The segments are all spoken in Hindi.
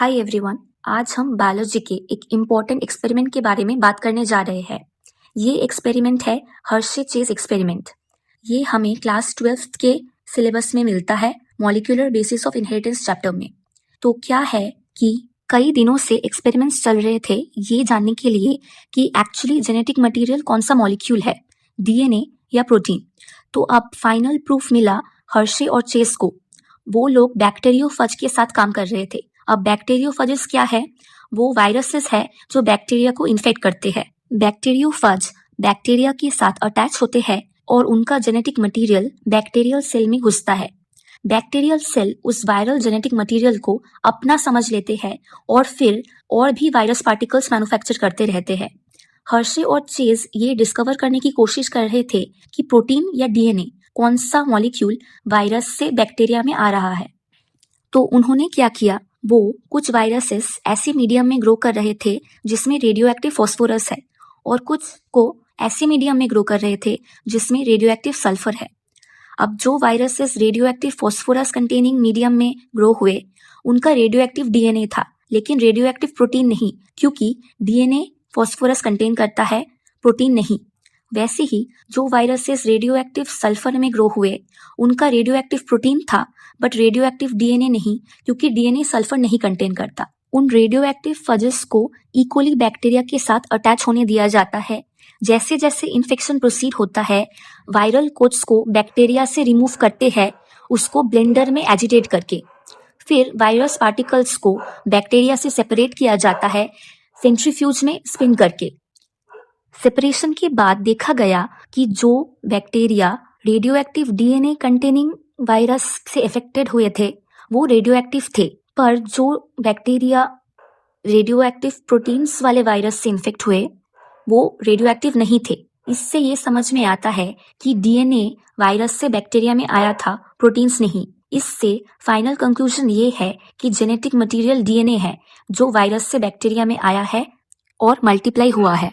हाय एवरीवन, आज हम बायोलॉजी के एक इम्पॉर्टेंट एक्सपेरिमेंट के बारे में बात करने जा रहे हैं। ये एक्सपेरिमेंट है हर्शे चेज एक्सपेरिमेंट। ये हमें क्लास 12th के सिलेबस में मिलता है molecular basis of inheritance chapter में। तो क्या है कि कई दिनों से एक्सपेरिमेंट्स चल रहे थे ये जानने के लिए कि एक्चुअली जेनेटिक मटेरियल कौन सा मॉलिक्यूल है, डीएनए या प्रोटीन। तो अब फाइनल प्रूफ मिला हर्शे और चेज को। वो लोग बैक्टीरियोफज के साथ काम कर रहे थे। अब बैक्टीरियोफजेस क्या है? वो वायरसेस है जो बैक्टीरिया को इन्फेक्ट करते हैं। बैक्टीरियोफज बैक्टीरिया के साथ अटैच होते हैं और उनका जेनेटिक मटेरियल बैक्टीरियल सेल में घुसता है। बैक्टीरियल सेल उस वायरल जेनेटिक मटेरियल को अपना समझ लेते हैं और फिर और भी वायरस पार्टिकल्स मैन्युफैक्चर करते रहते हैं। हर्शे और चेज ये डिस्कवर करने की कोशिश कर रहे थे कि प्रोटीन या डीएनए कौन सा मॉलिक्यूल वायरस से बैक्टीरिया में आ रहा है। तो उन्होंने क्या किया, वो कुछ वायरसेस ऐसे मीडियम में ग्रो कर रहे थे जिसमें रेडियो एक्टिव फॉस्फोरस है और कुछ को ऐसे मीडियम में ग्रो कर रहे थे जिसमें रेडियो एक्टिव सल्फर है। अब जो viruses radio active phosphorus containing medium में ग्रो हुए उनका रेडियो एक्टिव डीएनए था, लेकिन रेडियो एक्टिव प्रोटीन नहीं, क्योंकि डीएनए फॉस्फोरस कंटेन करता है, प्रोटीन नहीं। वैसे ही जो वायरसेस रेडियो एक्टिव सल्फर में ग्रो हुए उनका रेडियो एक्टिव प्रोटीन था बट रेडियो एक्टिव डीएनए नहीं, क्योंकि डीएनए सल्फर नहीं कंटेन करता। उन रेडियो एक्टिव फजेस को इकोली बैक्टीरिया के साथ अटैच होने दिया जाता है। जैसे जैसे इन्फेक्शन प्रोसीड होता है, वायरल कोट्स को बैक्टीरिया से रिमूव करते हैं, उसको ब्लेंडर में एजिटेट करके। फिर वायरस पार्टिकल्स को बैक्टीरिया से सेपरेट किया जाता है सेंट्रीफ्यूज में स्पिन करके। सेपरेशन के बाद देखा गया कि जो bacteria radio active DNA containing virus से अफेक्टेड हुए थे वो रेडियो एक्टिव थे, पर जो बैक्टीरिया रेडियो एक्टिव प्रोटीन्स वाले वायरस से इन्फेक्ट हुए वो रेडियो एक्टिव नहीं थे। इससे ये समझ में आता है कि डीएनए वायरस से बैक्टीरिया में आया था, प्रोटीन्स नहीं। इससे फाइनल कंक्लूजन ये है कि जेनेटिक मटेरियल डीएनए है जो वायरस से बैक्टीरिया में आया है और मल्टीप्लाई हुआ है।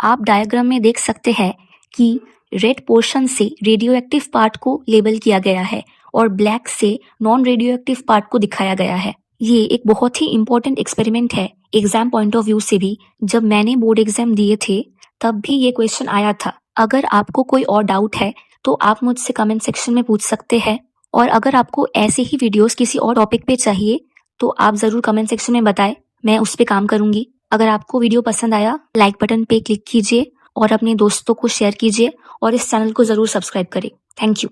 आप डायग्राम में देख सकते हैं कि रेड पोर्शन से रेडियो एक्टिव पार्ट को लेबल किया गया है और ब्लैक से नॉन रेडियो एक्टिव पार्ट को दिखाया गया है। ये एक बहुत ही इम्पोर्टेंट एक्सपेरिमेंट है एग्जाम पॉइंट ऑफ व्यू से भी। जब मैंने बोर्ड एग्जाम दिए थे तब भी ये क्वेश्चन आया था। अगर आपको कोई और डाउट है तो आप मुझसे कमेंट सेक्शन में पूछ सकते हैं, और अगर आपको ऐसे ही वीडियोस किसी और टॉपिक पे चाहिए तो आप ज़रूर कमेंट सेक्शन में बताएं, मैं उस पर काम करूंगी। अगर आपको वीडियो पसंद आया लाइक बटन पे क्लिक कीजिए और अपने दोस्तों को शेयर कीजिए और इस चैनल को ज़रूर सब्सक्राइब करें। Thank you.